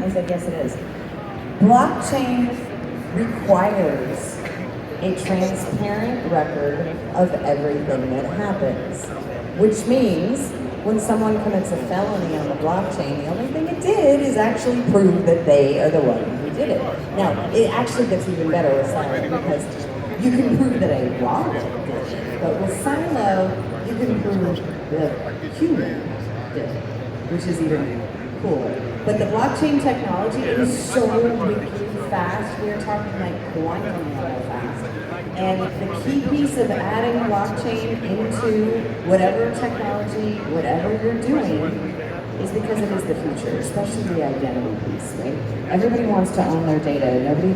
I said, yes it is. Blockchain requires a transparent record of everything that happens, which means when someone commits a felony on the blockchain, the only thing it did is actually prove that they are the one who did it. Now, it actually gets even better with Silo because you can prove that a wallet did it, but with Silo, you can prove that human did it, which is even cooler. But the blockchain technology is so wickedly fast. We are talking like quantum level fast. And the key piece of adding blockchain into whatever technology, whatever you're doing, is because it is the future, especially the identity piece, right? Everybody wants to own their data. Nobody,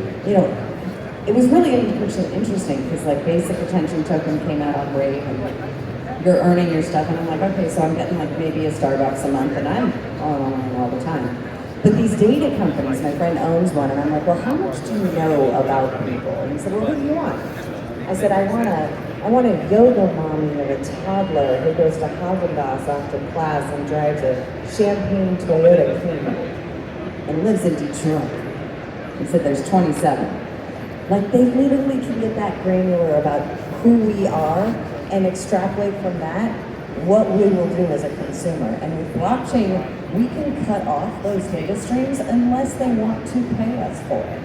it was really interesting because like basic attention token came out on Brave and you're earning your stuff and I'm like, okay, so I'm getting like maybe a Starbucks a month and I'm online all the time. But these data companies, my friend owns one and I'm like, well, how much do you know about people? And he said, well, what do you want? I said, I want a yoga mommy of a toddler who goes to Haagen-Dazs after class and drives a champagne Toyota Camry and lives in Detroit. He said, there's 27. Like, they literally can get that granular about who we are and extrapolate from that what we will do as a consumer. And with blockchain, we can cut off those data streams unless they want to pay us for it.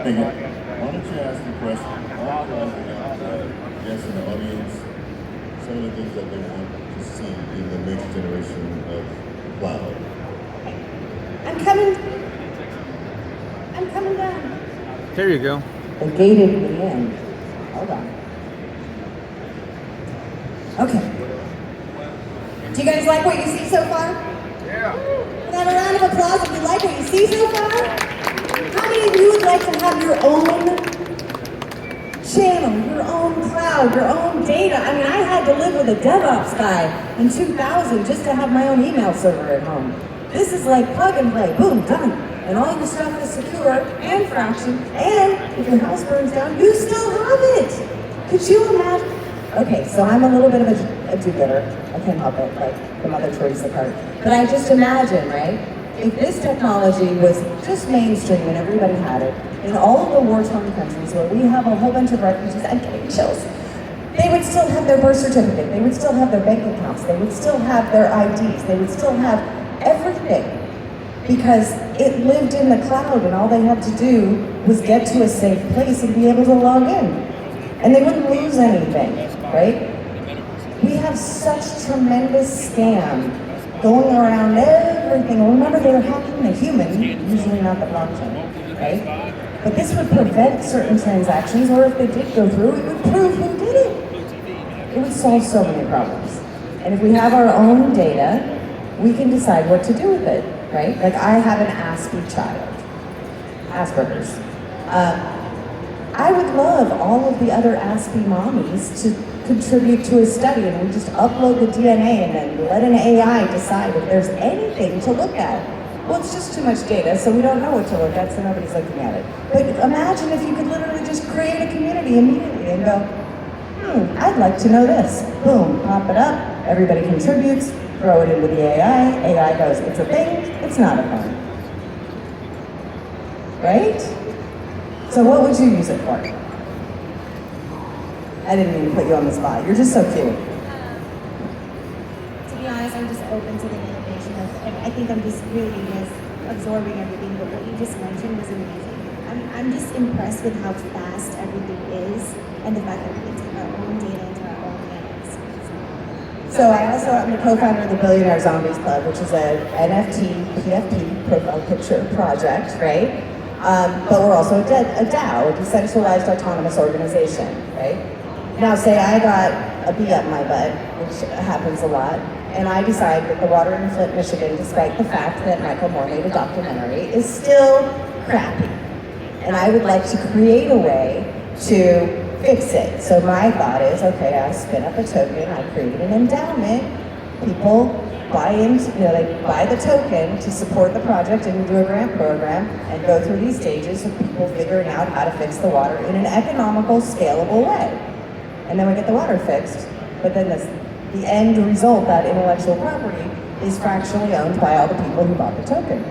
Hey, why don't you ask the question? All the guests in the audience, some of the things that they want to see in the next generation of cloud. I'm coming down. There you go. They gated me in. Hold on. Okay. Do you guys like what you see so far? Yeah. Can I have a round of applause if you like what you see so far? How many of you would like to have your own channel, your own cloud, your own data? I mean, I had to live with a DevOps guy in 2000 just to have my own email server at home. This is like plug and play, boom, done. And all your stuff is secure and fraction, and if your house burns down, you still have it. Could you imagine? Okay, so I'm a little bit of a do-gooder. I can't help it, like the Mother Teresa part. But I just imagine, right? If this technology was just mainstream and everybody had it, in all of the war-torn countries where we have a whole bunch of refugees, I'm getting chills, they would still have their birth certificate, they would still have their bank accounts, they would still have their IDs, they would still have everything. Because it lived in the cloud and all they had to do was get to a safe place and be able to log in. And they wouldn't lose anything, right? We have such tremendous scam going around everything. Remember, they were hacking the human, usually not the blockchain, right? But this would prevent certain transactions, or if they did go through, it would prove who did it. It would solve so many problems. And if we have our own data, we can decide what to do with it, right? Like I have an Aspie child, Asperger's. I would love all of the other Aspie mommies to contribute to a study and we just upload the DNA and then let an AI decide if there's anything to look at. Well, it's just too much data, so we don't know what to look at, so nobody's looking at it. But imagine if you could literally just create a community immediately and go, I'd like to know this. Boom, pop it up, everybody contributes, throw it into the AI, AI goes, it's a thing, it's not a thing. Right? So what would you use it for? I didn't even put you on the spot. You're just so cute. To be honest, I'm just open to the innovation I think I'm just really just absorbing everything, but what you just mentioned was amazing. I'm just impressed with how fast everything is and the fact that we can take our own data into our own hands. So I also am the co-founder of the Billionaire Zombies Club, which is a NFT, PFP, profile picture project, right? But we're also a DAO, a decentralized autonomous organization, right? Now say I got a bee up my butt, which happens a lot, and I decide that the water in Flint, Michigan, despite the fact that Michael Moore made a documentary, is still crappy. And I would like to create a way to fix it. So my thought is, okay, I spin up a token, I create an endowment, people buy into, they buy the token to support the project and we do a grant program and go through these stages of people figuring out how to fix the water in an economical, scalable way. And then we get the water fixed, but then The end result, that intellectual property, is fractionally owned by all the people who bought the token.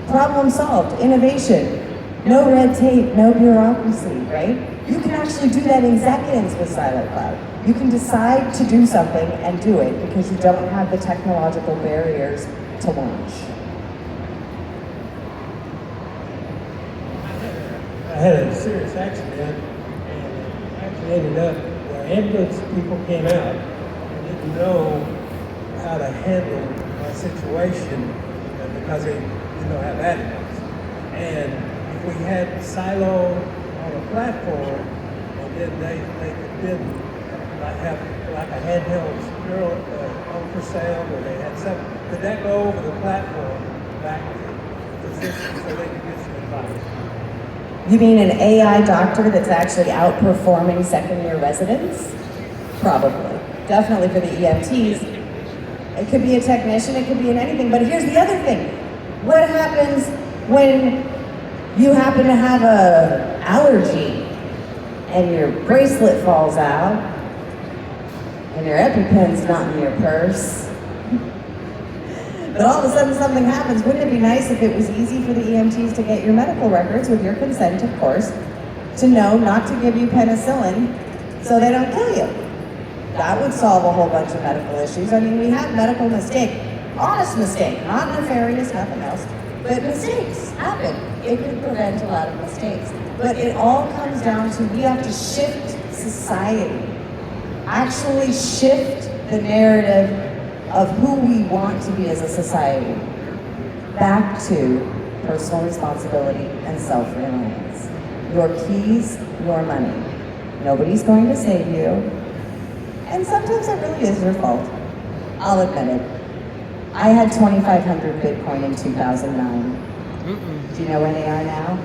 Problem solved, innovation, no red tape, no bureaucracy, right? You can actually do that in seconds with Silo Cloud. You can decide to do something and do it because you don't have the technological barriers to launch. I had a serious accident and actually ended up where ambulance people came out and didn't know how to handle my situation because they didn't know how bad it was. And if we had Silo on a platform and then they could then have like a handheld ultrasound or they had something, could that go over the platform back to physicians so they could get some advice? You mean an AI doctor that's actually outperforming second-year residents? Probably. Definitely for the EMTs. It could be a technician, it could be in anything, but here's the other thing. What happens when you happen to have an allergy and your bracelet falls out and your EpiPen's not in your purse? But all of a sudden something happens. Wouldn't it be nice if it was easy for the EMTs to get your medical records, with your consent, of course, to know not to give you penicillin so they don't kill you? That would solve a whole bunch of medical issues. I mean, we have medical mistake, honest mistake, not nefarious, nothing else, but mistakes happen. It could prevent a lot of mistakes. But it all comes down to we have to shift society, actually shift the narrative of who we want to be as a society back to personal responsibility and self-reliance. Your keys, your money. Nobody's going to save you. And sometimes it really is your fault. I'll admit it. I had 2,500 Bitcoin in 2009. Do you know where they are now?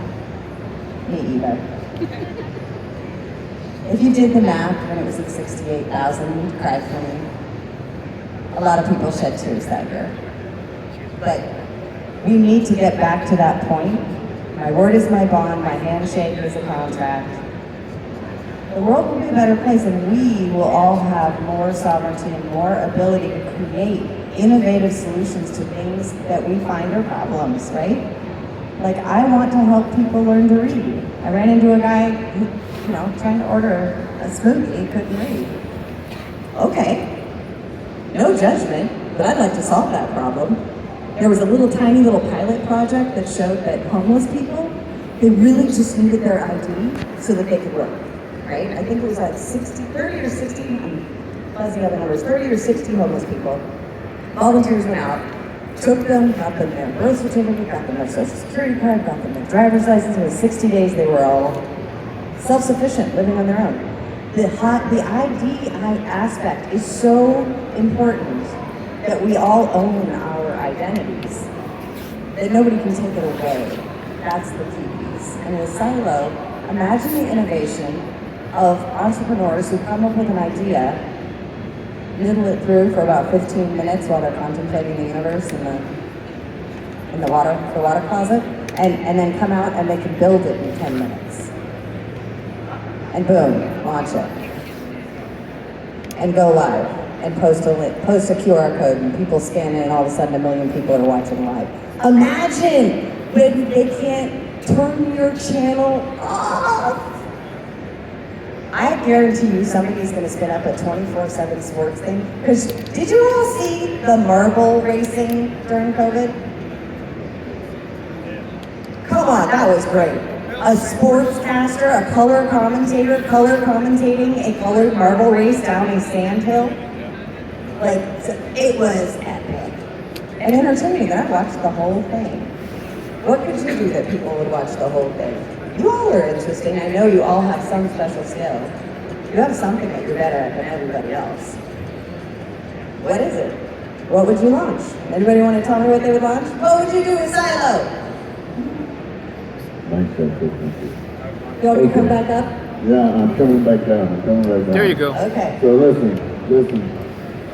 Me either. If you did the math when it was at 68,000, you'd cry for me. A lot of people shed tears that year. But we need to get back to that point. My word is my bond, my handshake is a contract. The world will be a better place, and we will all have more sovereignty and more ability to create innovative solutions to things that we find are problems, right? Like, I want to help people learn to read. I ran into a guy who, trying to order a smoothie, he couldn't read. Okay. No judgment, but I'd like to solve that problem. There was a tiny little pilot project that showed that homeless people, they really just needed their ID so that they could work, right? I think it was like 30 or 60, I'm buzzing up the numbers, 30 or 60 homeless people. Volunteers went out, took them, got them their birth certificate, got them their social security card, got them their driver's license. In 60 days, they were all self-sufficient, living on their own. The ID aspect is so important that we all own our identities, that nobody can take it away. That's the key piece. And with Silo, imagine the innovation of entrepreneurs who come up with an idea, noodle it through for about 15 minutes while they're contemplating the universe in the water closet, and then come out and they can build it in 10 minutes. And boom, launch it. And go live. And post a QR code, and people scan it, and all of a sudden 1 million people are watching live. Imagine when they can't turn your channel off. I guarantee you somebody's gonna spin up a 24/7 sports thing. Because did you all see the marble racing during COVID? Come on, that was great. A sportscaster, a color commentator, commentating a colored marble race down a sand hill. Like, it was epic. And entertaining, and I watched the whole thing. What could you do that people would watch the whole thing? You all are interesting. I know you all have some special skill. You have something that you're better at than everybody else. What is it? What would you launch? Anybody want to tell me what they would launch? What would you do with Silo? You want me to come back up? Yeah, I'm coming back down. There you go. Okay. So listen.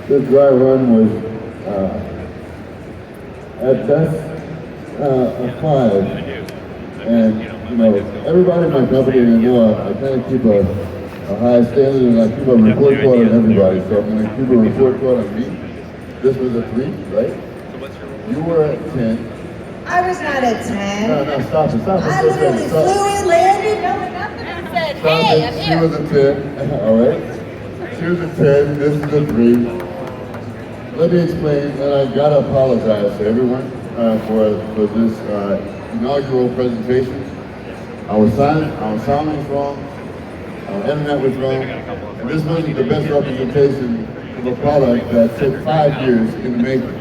This dry run was at best a 5. And everybody in my company, I kind of keep a a high standard, and I keep a report card on everybody. So I'm going to keep a report card on me. This was a 3, right? You were at 10. I was not at 10. No, stop it. I literally flew in, landed, Stop it. She was a 10. All right. She was a 10. This is a 3. Let me explain, and I gotta apologize to everyone for this inaugural presentation. Our sound was wrong. Our internet was wrong. And this wasn't the best representation of a product that took 5 years in the making.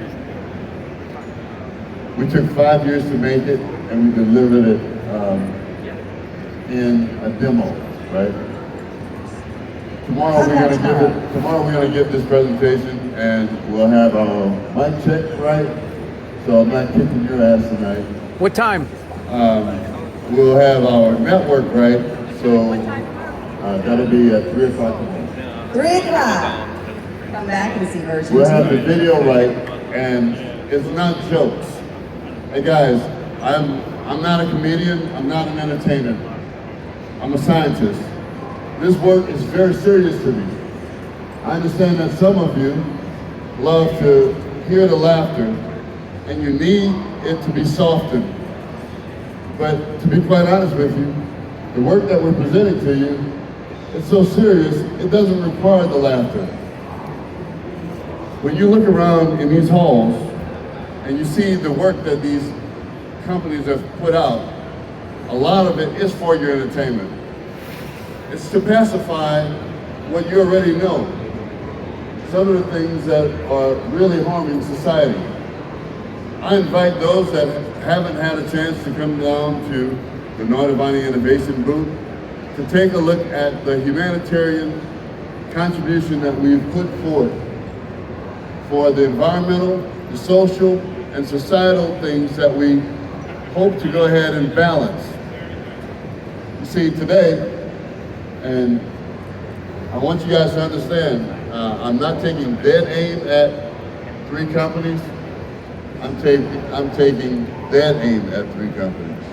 We took 5 years to make it, and we delivered it in a demo, right? Tomorrow we're gonna give this presentation, and we'll have our mic check right. So I'm not kicking your ass tonight. What time? We'll have our network right. So that'll be at 3 o'clock tomorrow. 3 o'clock. Come back and see version We'll have 2. the video right, and it's not jokes. Hey guys, I'm not a comedian, I'm not an entertainer. I'm a scientist. This work is very serious to me. I understand that some of you love to hear the laughter, and you need it to be softened. But to be quite honest with you, the work that we're presenting to you, it's so serious, it doesn't require the laughter. When you look around in these halls, and you see the work that these companies have put out, a lot of it is for your entertainment. It's to pacify what you already know. Some of the things that are really harming society. I invite those that haven't had a chance to come down to the Nardavani Innovation booth to take a look at the humanitarian contribution that we've put forth for the environmental, the social, and societal things that we hope to go ahead and balance. You see, today, and I want you guys to understand, I'm not taking dead aim at 3 companies. I'm taking dead aim at 3 companies.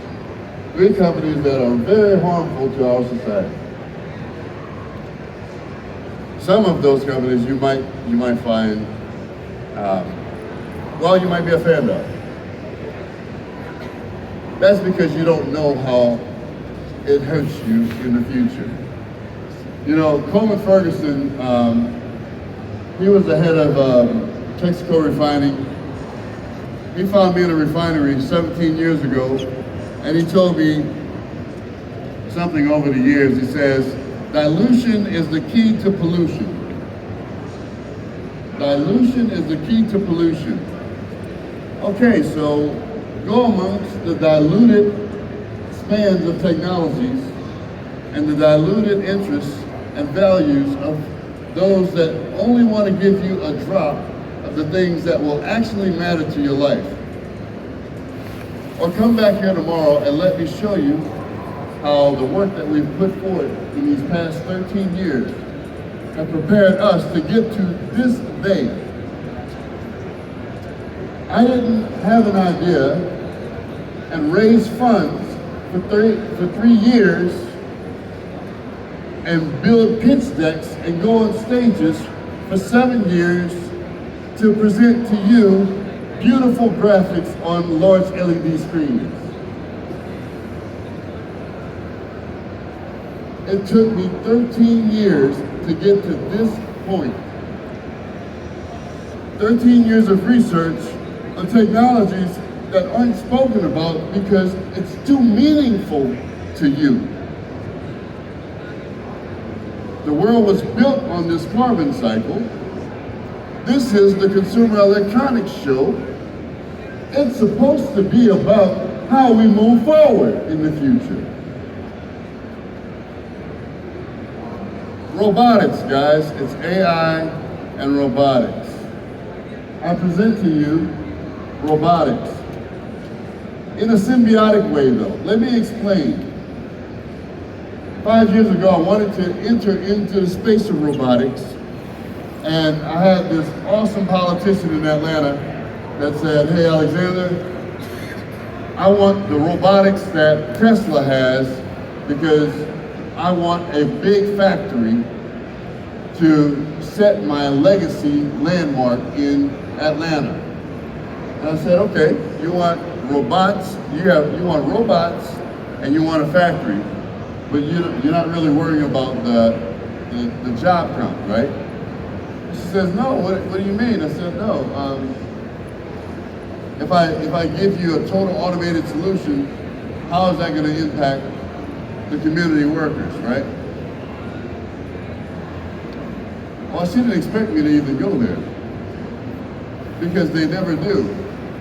3 companies that are very harmful to our society. Some of those companies you might find, you might be a fan of. That's because you don't know how it hurts you in the future. You know, Coleman Ferguson, he was the head of Texaco Refining. He found me in a refinery 17 years ago, and he told me something over the years. He says, dilution is the key to pollution. Dilution is the key to pollution. Okay, so go amongst the diluted spans of technologies and the diluted interests and values of those that only want to give you a drop of the things that will actually matter to your life. Or come back here tomorrow and let me show you how the work that we've put forward in these past 13 years have prepared us to get to this day. I didn't have an idea and raise funds for 3 years and build pitch decks and go on stages for 7 years to present to you beautiful graphics on large LED screens. It took me 13 years to get to this point. 13 years of research on technologies that aren't spoken about because it's too meaningful to you. The world was built on this carbon cycle. This is the Consumer Electronics Show. It's supposed to be about how we move forward in the future. Robotics, guys, it's AI and robotics. I present to you robotics. In a symbiotic way though, let me explain. 5 years ago, I wanted to enter into the space of robotics, and I had this awesome politician in Atlanta that said, hey Alexander, I want the robotics that Tesla has because I want a big factory to set my legacy landmark in Atlanta. And I said, okay, you want robots, you want robots and you want a factory, but you're not really worrying about the job count, right? She says, no, what do you mean? I said, no, if I give you a total automated solution, how is that going to impact the community workers, right? Well, she didn't expect me to even go there because they never do.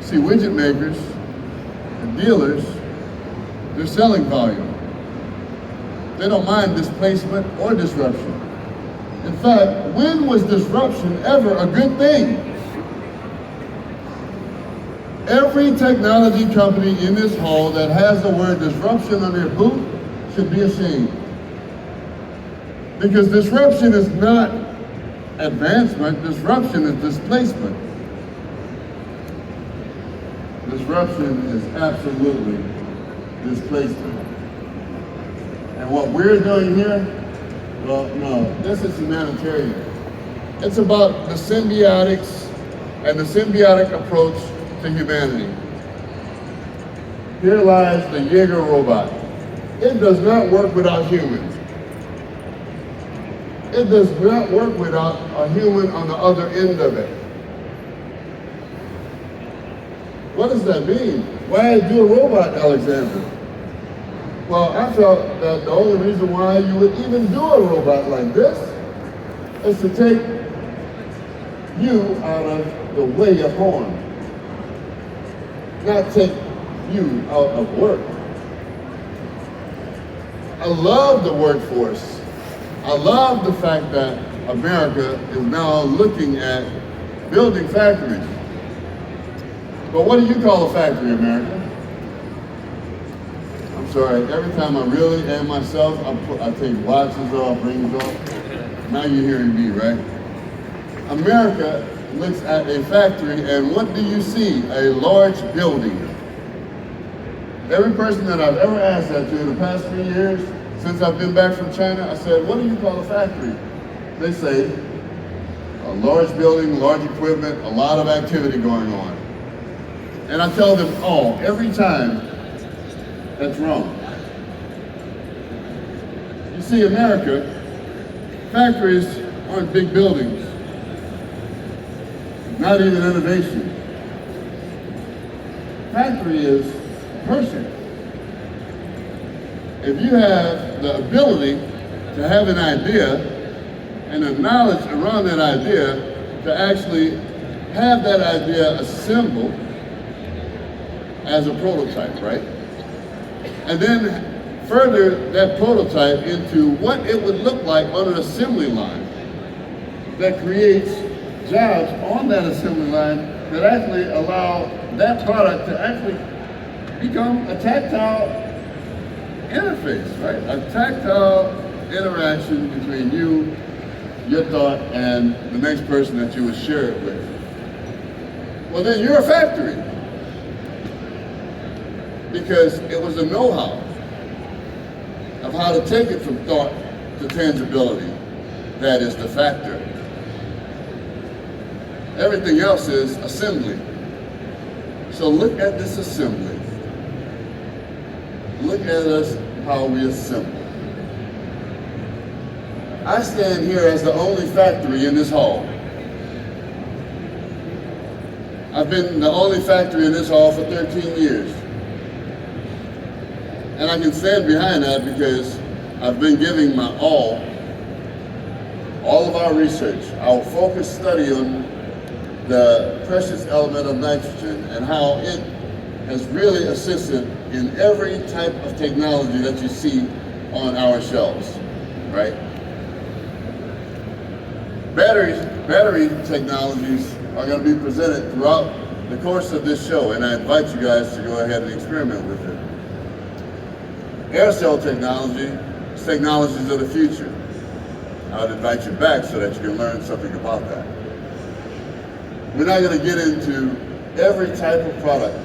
See, widget makers and dealers, they're selling volume. They don't mind displacement or disruption. In fact, when was disruption ever a good thing? Every technology company in this hall that has the word disruption on their booth should be ashamed. Because disruption is not advancement, disruption is displacement. Disruption is absolutely displacement. And what we're doing here, well, no, this is humanitarian. It's about the symbiotics and the symbiotic approach to humanity. Here lies the Jaeger robot. It does not work without humans. It does not work without a human on the other end of it. What does that mean? Why do a robot, Alexander? Well, I felt that the only reason why you would even do a robot like this is to take you out of the way of harm, not take you out of work. I love the workforce. I love the fact that America is now looking at building factories. But what do you call a factory, America? I'm sorry, every time I really am myself, I take watches off, rings off. Now you're hearing me, right? America looks at a factory and what do you see? A large building. Every person that I've ever asked that to in the past 3 years, since I've been back from China, I said, what do you call a factory? They say, a large building, large equipment, a lot of activity going on. And I tell them every time, that's wrong. You see, America, factories aren't big buildings, not even innovation. Factory is a person. If you have the ability to have an idea and the knowledge around that idea to actually have that idea assembled as a prototype, right? And then further that prototype into what it would look like on an assembly line that creates jobs on that assembly line that actually allow that product to actually become a tactile interface, right? A tactile interaction between you, your thought, and the next person that you would share it with. Well, then you're a factory. Because it was the know-how of how to take it from thought to tangibility that is the factor. Everything else is assembly. So look at this assembly. Look at us, how we assemble. I stand here as the only factory in this hall. I've been the only factory in this hall for 13 years. And I can stand behind that because I've been giving my all of our research, our focused study on the precious element of nitrogen and how it has really assisted in every type of technology that you see on our shelves, right? Battery technologies are going to be presented throughout the course of this show, and I invite you guys to go ahead and experiment with it. Air cell technology is technologies of the future. I would invite you back so that you can learn something about that. We're not going to get into every type of product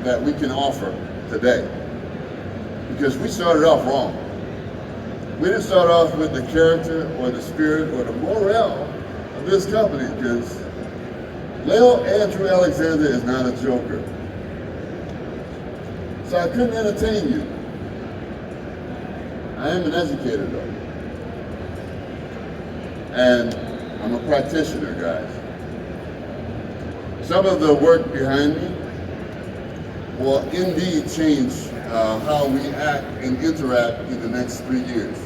that we can offer today because we started off wrong. we didn't start off with the character or the spirit or the morale of this company, because Leo Andrew Alexander is not a joker. So I couldn't entertain you. I am an educator though. And I'm a practitioner, guys. Some of the work behind me will indeed change how we act and interact in the next 3 years.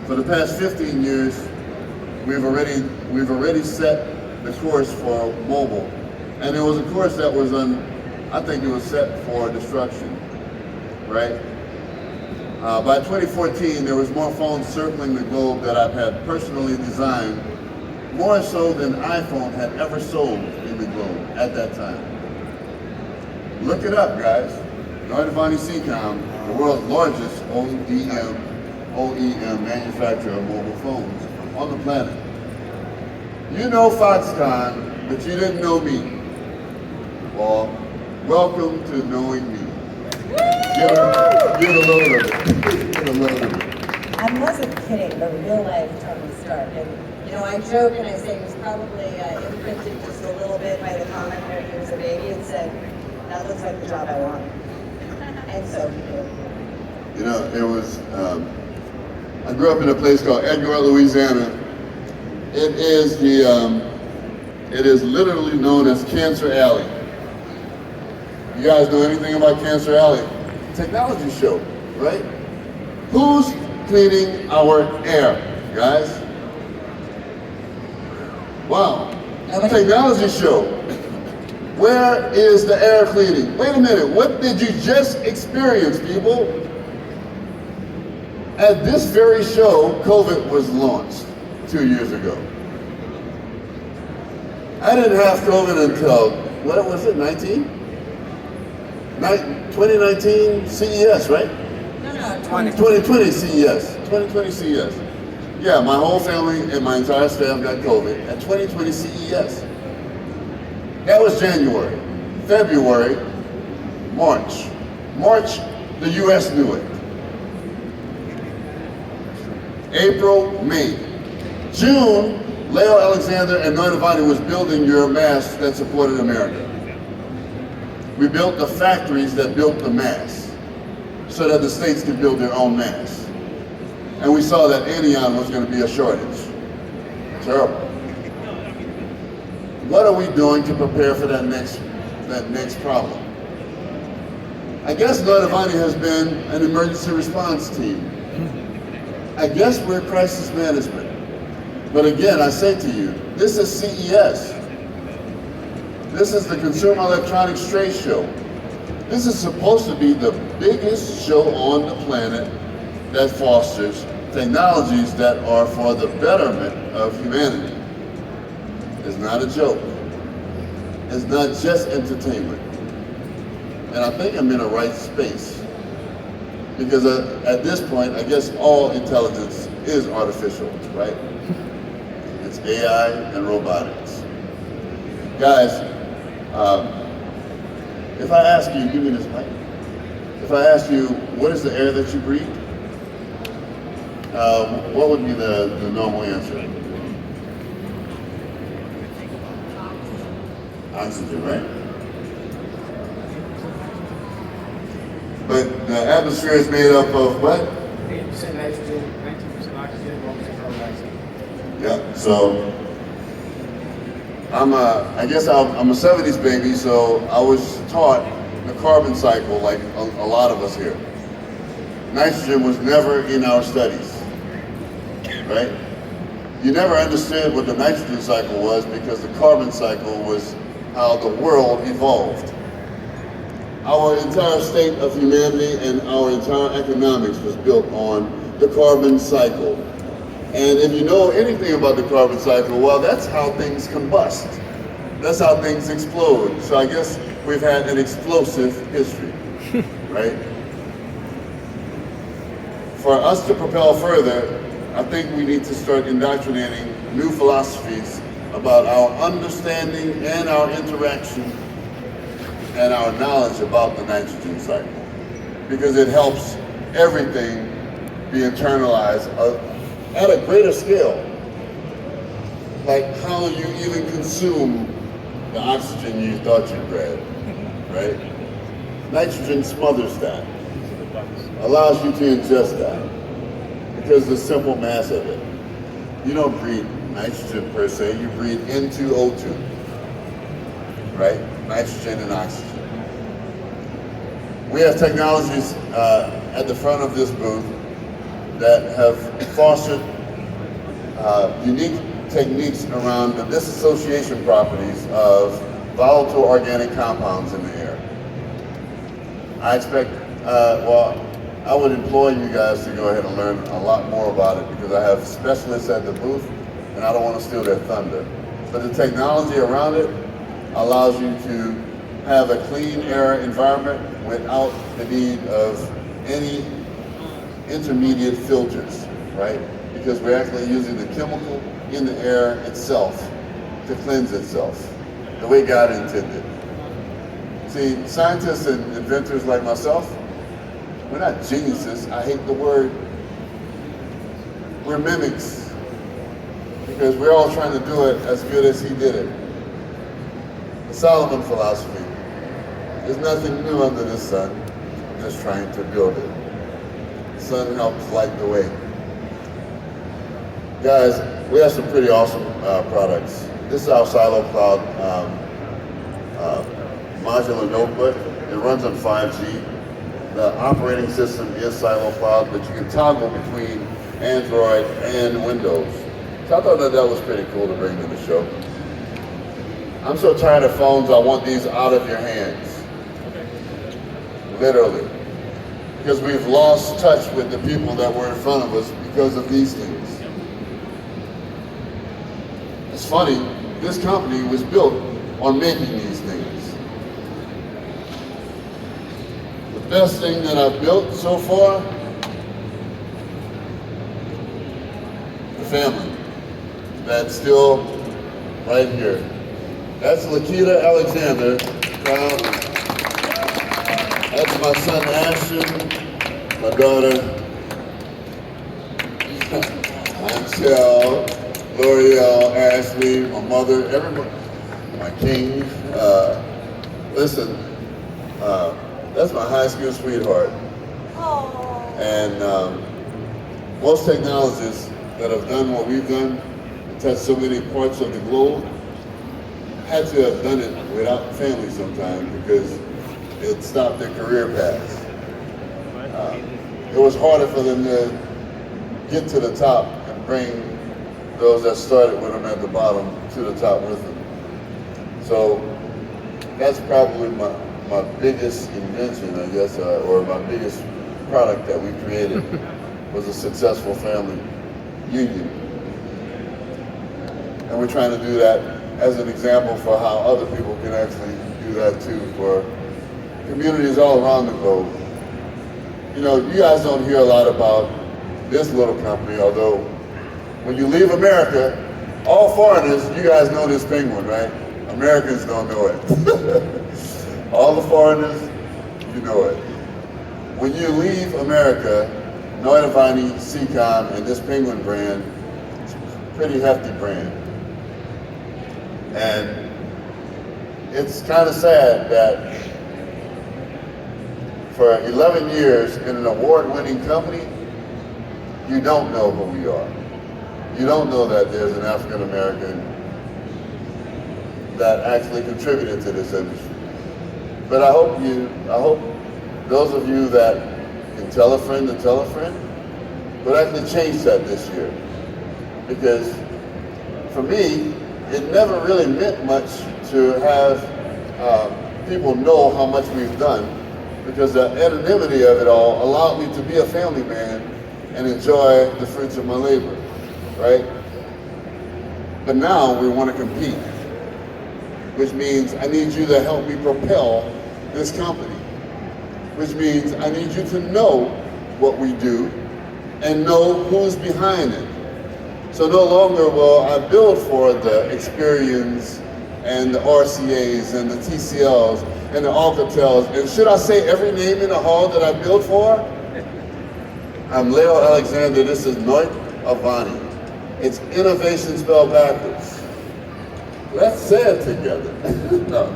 For the past 15 years, we've already set the course for mobile. And it was a course that was I think it was set for destruction, right? By 2014, there was more phones circling the globe that I've had personally designed, more so than iPhone had ever sold in the globe at that time. Look it up, guys. Noivani Seacom, the world's largest OEM manufacturer of mobile phones on the planet. You know Foxconn, but you didn't know me. Well, welcome to knowing me. Give it a load of it. Give it a load of it. I wasn't kidding, the real life Tony Stark. And, you know, I joke and I say he was probably imprinted just a little bit by the comment when he was a baby and said, that looks like the job I want. And so he did. You know, it was, I grew up in a place called Edgewater, Louisiana. It is literally known as Cancer Alley. You guys know anything about Cancer Alley? Technology show, right? Who's cleaning our air, guys? Wow. Technology show. Where is the air cleaning? Wait a minute, what did you just experience, people? At this very show, COVID was launched 2 years ago. I didn't have COVID until, what was it, 2019 CES, right? No, 2020 CES. 2020 CES. Yeah, my whole family and my entire staff got COVID at 2020 CES. That was January. February, March. March, the US knew it. April, May. June, Leo Alexander and Noivani was building your mask that supported America. We built the factories that built the masks so that the states could build their own masks. And we saw that anion was going to be a shortage. Terrible. What are we doing to prepare for that next problem? I guess Noivani has been an emergency response team. I guess we're crisis management. But again, I say to you, this is CES. This is the Consumer Electronics Trade Show. This is supposed to be the biggest show on the planet that fosters technologies that are for the betterment of humanity. It's not a joke. It's not just entertainment. And I think I'm in the right space. Because at this point, I guess all intelligence is artificial, right? It's AI and robotics. Guys, if I ask you, give me this mic. If I ask you, what is the air that you breathe? What would be the normal answer? Oxygen, right? But the atmosphere is made up of what? 80% nitrogen, 19% oxygen, 1% carbon dioxide. Yeah, so I'm a 70s baby, so I was taught the carbon cycle like a lot of us here. Nitrogen was never in our studies, right? You never understood what the nitrogen cycle was because the carbon cycle was how the world evolved. Our entire state of humanity and our entire economics was built on the carbon cycle. And if you know anything about the carbon cycle, well, that's how things combust. That's how things explode. So I guess we've had an explosive history, right? For us to propel further, I think we need to start indoctrinating new philosophies about our understanding and our interaction and our knowledge about the nitrogen cycle, because it helps everything be internalized at a greater scale. Like how you even consume the oxygen you thought you bred, right? Nitrogen smothers that, allows you to ingest that, because of the simple mass of it. You don't breathe nitrogen per se, you breathe into O2, right? Nitrogen and oxygen. We have technologies at the front of this booth that have fostered unique techniques around the disassociation properties of volatile organic compounds in the air. I expect, I would implore you guys to go ahead and learn a lot more about it, because I have specialists at the booth and I don't want to steal their thunder. But the technology around it allows you to have a clean air environment without the need of any intermediate filters, right? Because we're actually using the chemical in the air itself to cleanse itself, the way God intended. See, scientists and inventors like myself, we're not geniuses. I hate the word. We're mimics, because we're all trying to do it as good as he did it. The Solomon philosophy. There's nothing new under the sun. I'm just trying to build it. The sun helps light the way. Guys, we have some pretty awesome products. This is our Silo Cloud modular notebook. It runs on 5G. The operating system is Silo Cloud, but you can toggle between Android and Windows. So I thought that was pretty cool to bring to the show. I'm so tired of phones, I want these out of your hands. Literally. Because we've lost touch with the people that were in front of us because of these things. It's funny, this company was built on making these things. The best thing that I've built so far, the family. That's still right here. That's Lakita Alexander. That's my son Ashton, my daughter Ansel, L'Oreal, Ashley, my mother, everybody, my king. Listen, that's my high school sweetheart. And most technologists that have done what we've done, and touched so many parts of the globe, had to have done it without family sometimes, because it stopped their career paths. It was harder for them to get to the top and bring those that started with them at the bottom to the top with them. So that's probably my biggest invention, I guess, or my biggest product that we created was a successful family union. And we're trying to do that as an example for how other people can actually do that too, for communities all around the globe. You know, you guys don't hear a lot about this little company, although when you leave America, all foreigners, you guys know this penguin, right? Americans don't know it. All the foreigners, you know it. When you leave America, Noitavani, Seacom, and this penguin brand, it's a pretty hefty brand. And it's kind of sad that for 11 years in an award-winning company, you don't know who we are. You don't know that there's an African American that actually contributed to this industry. But I hope those of you that can tell a friend to tell a friend would actually change that this year. Because for me, it never really meant much to have people know how much we've done, because the anonymity of it all allowed me to be a family man and enjoy the fruits of my labor, right? But now we want to compete, which means I need you to help me propel this company, which means I need you to know what we do and know who's behind it. So no longer will I build for the Experians and the RCAs and the TCLs and the Alcatels, and should I say every name in the hall that I built for? I'm Leo Alexander. This is Noit Avani. It's innovation spelled backwards. Let's say it together. No.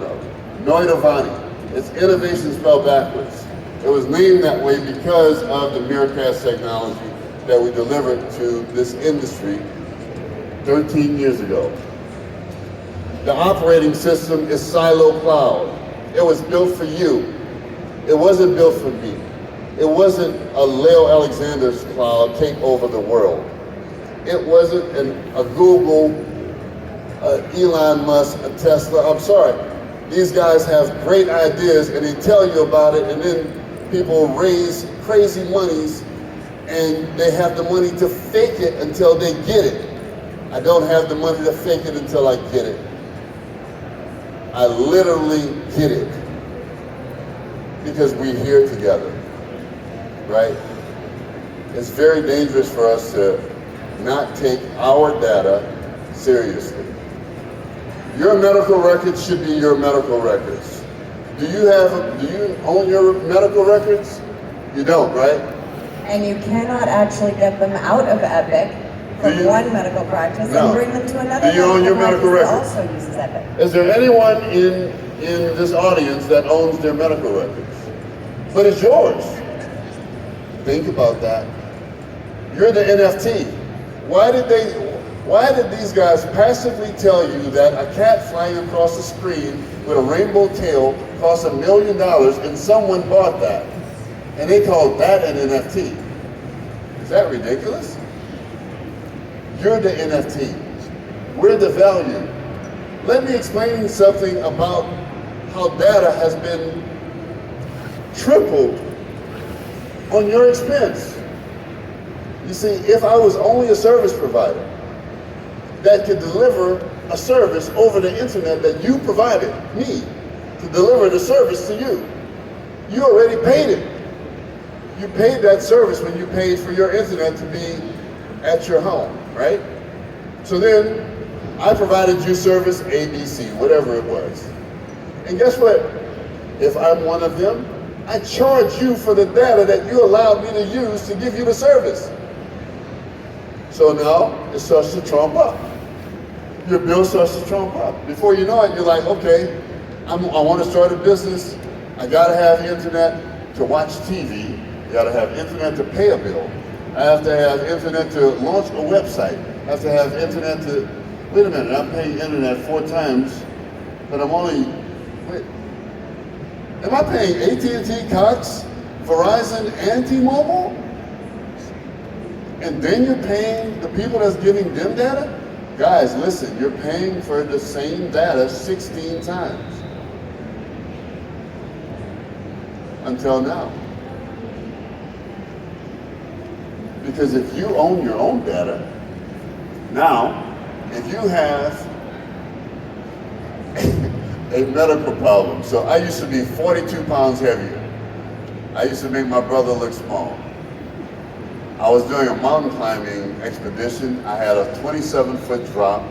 Noit Avani. It's innovation spelled backwards. It was named that way because of the Miracast technology that we delivered to this industry 13 years ago. The operating system is Silo Cloud. It was built for you. It wasn't built for me. It wasn't a Leo Alexander's cloud take over the world. It wasn't a Google, Elon Musk, a Tesla. I'm sorry. These guys have great ideas and they tell you about it, and then people raise crazy monies and they have the money to fake it until they get it. I don't have the money to fake it until I get it. I literally get it because we're here together, right? It's very dangerous for us to not take our data seriously. Your medical records should be your medical records. Do you own your medical records? You don't, right? And you cannot actually get them out of Epic from one medical practice and bring them to another. Do you own your medical practice records? that also uses Epic. Is there anyone in this audience that owns their medical records? But it's yours. Think about that. You're the NFT. Why did these guys passively tell you that a cat flying across the screen with a rainbow tail costs $1 million and someone bought that? And they called that an NFT. Is that ridiculous? You're the NFT. We're the value. Let me explain something about how data has been tripled on your expense. You see, if I was only a service provider that could deliver a service over the internet that you provided me to deliver the service to you, you already paid it. You paid that service when you paid for your internet to be at your home, right? So then I provided you service ABC, whatever it was. And guess what? If I'm one of them, I charge you for the data that you allowed me to use to give you the service. So now it starts to trump up. Your bill starts to trump up. Before you know it, you're like, okay, I want to start a business. I gotta have internet to watch TV. I gotta have internet to pay a bill. I have to have internet to launch a website. I have to have internet to, wait a minute, I'm paying internet 4 times, but I'm only, wait, am I paying AT&T, Cox, Verizon, and T-Mobile? And then you're paying the people that's giving them data? Guys, listen, you're paying for the same data 16 times. Until now. Because if you own your own data, now, if you have a medical problem, so I used to be 42 pounds heavier. I used to make my brother look small. I was doing a mountain climbing expedition. I had a 27-foot drop.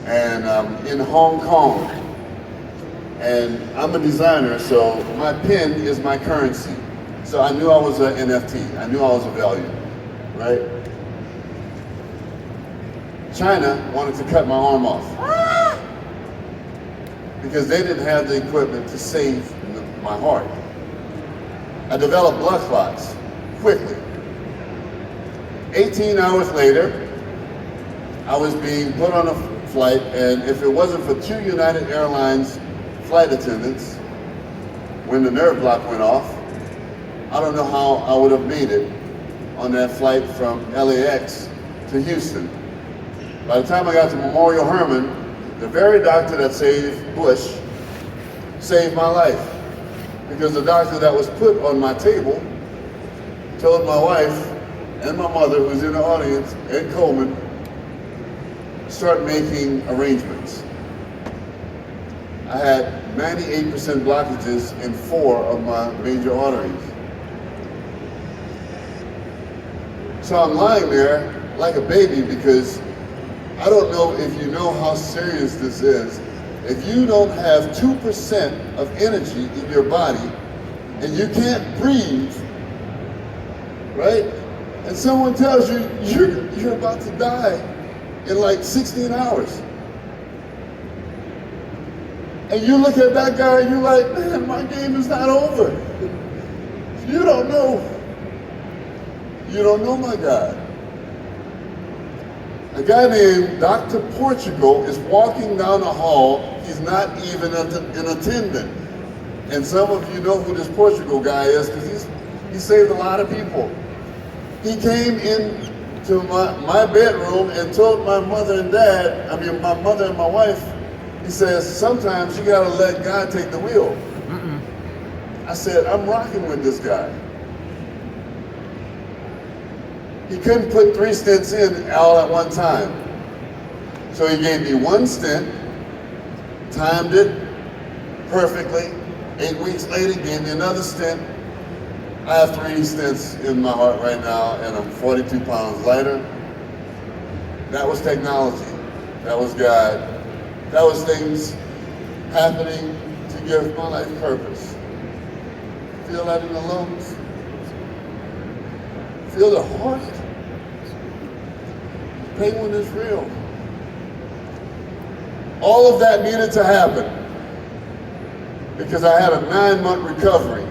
And I'm in Hong Kong. And I'm a designer, so my pen is my currency. So I knew I was an NFT. I knew I was a value, right? China wanted to cut my arm off. Because they didn't have the equipment to save my heart. I developed blood clots quickly. 18 hours later, I was being put on a flight, and if it wasn't for 2 United Airlines flight attendants, when the nerve block went off, I don't know how I would have made it on that flight from LAX to Houston. By the time I got to Memorial Hermann, the very doctor that saved Bush saved my life. Because the doctor that was put on my table told my wife and my mother, who's in the audience, Ed Coleman, start making arrangements. I had 98% blockages in 4 of my major arteries. So I'm lying there like a baby because I don't know if you know how serious this is. If you don't have 2% of energy in your body and you can't breathe right? And someone tells you you're about to die in like 16 hours. And you look at that guy and you're like, man, my game is not over. You don't know. You don't know my God. A guy named Dr. Portugal is walking down the hall. He's not even an attendant. And some of you know who this Portugal guy is because he saved a lot of people. He came into my bedroom and told my mother and my mother and my wife, he says, sometimes you gotta let God take the wheel. I said, I'm rocking with this guy. He couldn't put 3 stents in all at one time. So he gave me 1 stent, timed it perfectly. 8 weeks later, gave me another stent. I have 3 stents in my heart right now, and I'm 42 pounds lighter. That was technology. That was God. That was things happening to give my life purpose. Feel that in the lungs? Feel the heart? Penguin is real. All of that needed to happen because I had a 9-month recovery.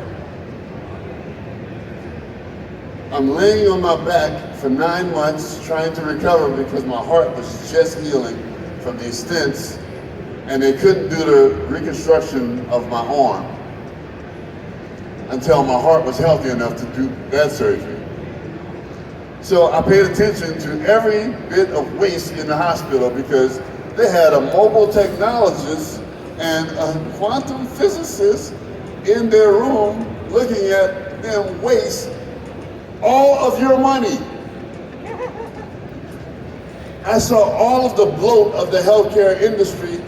I'm laying on my back for 9 months trying to recover because my heart was just healing from these stents and they couldn't do the reconstruction of my arm until my heart was healthy enough to do that surgery. So I paid attention to every bit of waste in the hospital because they had a mobile technologist and a quantum physicist in their room looking at them waste all of your money. I saw all of the bloat of the healthcare industry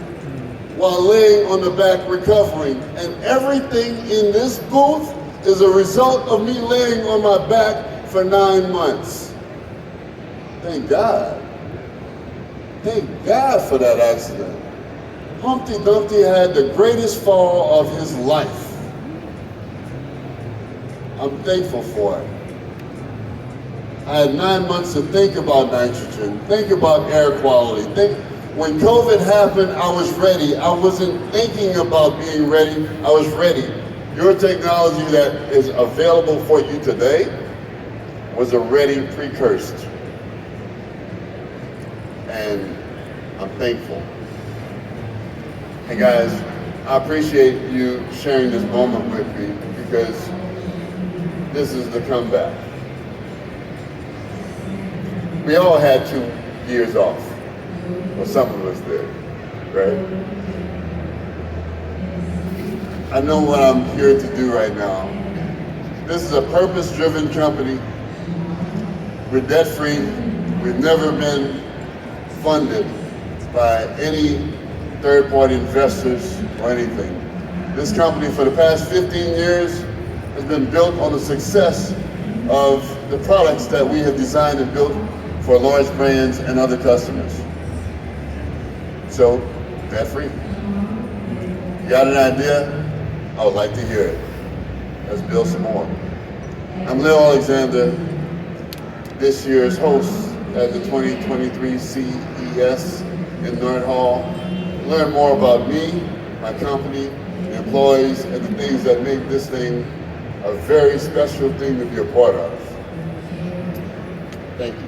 while laying on the back recovering. And everything in this booth is a result of me laying on my back for 9 months. Thank God. Thank God for that accident. Humpty Dumpty had the greatest fall of his life. I'm thankful for it. I had 9 months to think about nitrogen, think about air quality. When COVID happened, I was ready. I wasn't thinking about being ready, I was ready. Your technology that is available for you today was already precursed. And I'm thankful. Hey guys, I appreciate you sharing this moment with me because this is the comeback. We all had 2 years off, or some of us did, right? I know what I'm here to do right now. This is a purpose-driven company. We're debt-free. We've never been funded by any third-party investors or anything. This company for the past 15 years has been built on the success of the products that we have designed and built for large brands and other customers. So, debt-free. You got an idea? I would like to hear it. Let's build some more. I'm Leo Alexander, this year's host at the 2023 CES in Nerd Hall. Learn more about me, my company, the employees, and the things that make this thing a very special thing to be a part of. Thank you.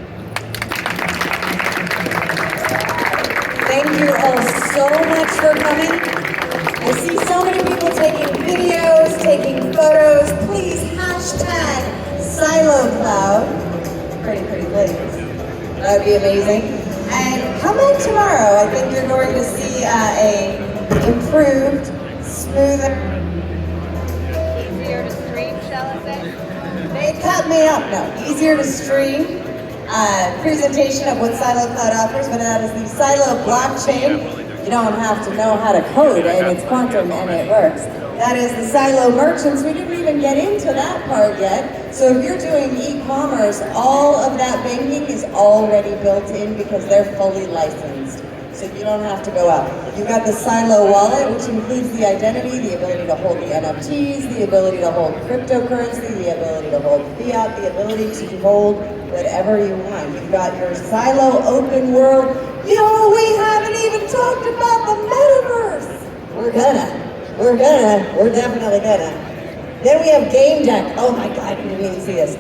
Thank you all so much for coming. I see so many people taking videos, taking photos. Please hashtag SiloCloud. Pretty please. That would be amazing. And come back tomorrow. I think you're going to see a improved, smoother. Easier to stream, shall I say? They cut me up. No, easier to stream. Presentation of what SiloCloud offers, but that is the Silo blockchain. You don't have to know how to code, and it's quantum, and it works. That is the Silo merchants. We didn't even get into that part yet. So if you're doing e-commerce, all of that banking is already built in because they're fully licensed. so you don't have to go out. You've got the Silo wallet, which includes the identity, the ability to hold the NFTs, the ability to hold cryptocurrency, the ability to hold fiat, the ability to hold whatever you want. You've got your Silo open world. Yo, we haven't even talked about the metaverse. We're definitely gonna. Then we have Game Deck. Oh my God, you didn't even see this.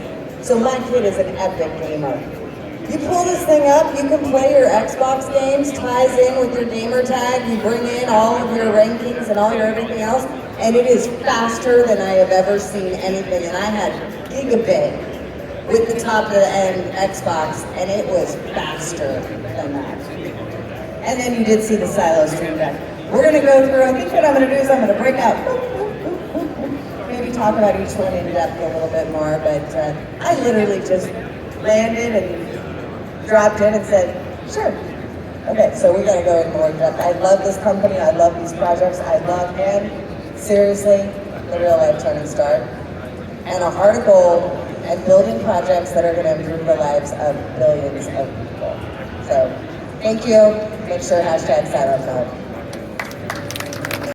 So my kid is an epic gamer. You pull this thing up, you can play your Xbox games, ties in with your gamer tag, you bring in all of your rankings and all your everything else, and it is faster than I have ever seen anything. And I had gigabit with the top of the end Xbox, and it was faster than that. And then you did see the Silo Stream Deck. We're gonna go through, I think what I'm gonna do is I'm gonna break out, maybe talk about each one in depth a little bit more, but I literally just landed and dropped in and said, sure. Okay, so we gotta go in more depth. I love this company, I love these projects, I love him. Seriously, the real life Tony Stark. And a heart of gold and building projects that are gonna improve the lives of billions of people. So, thank you. Make sure #SilentMode.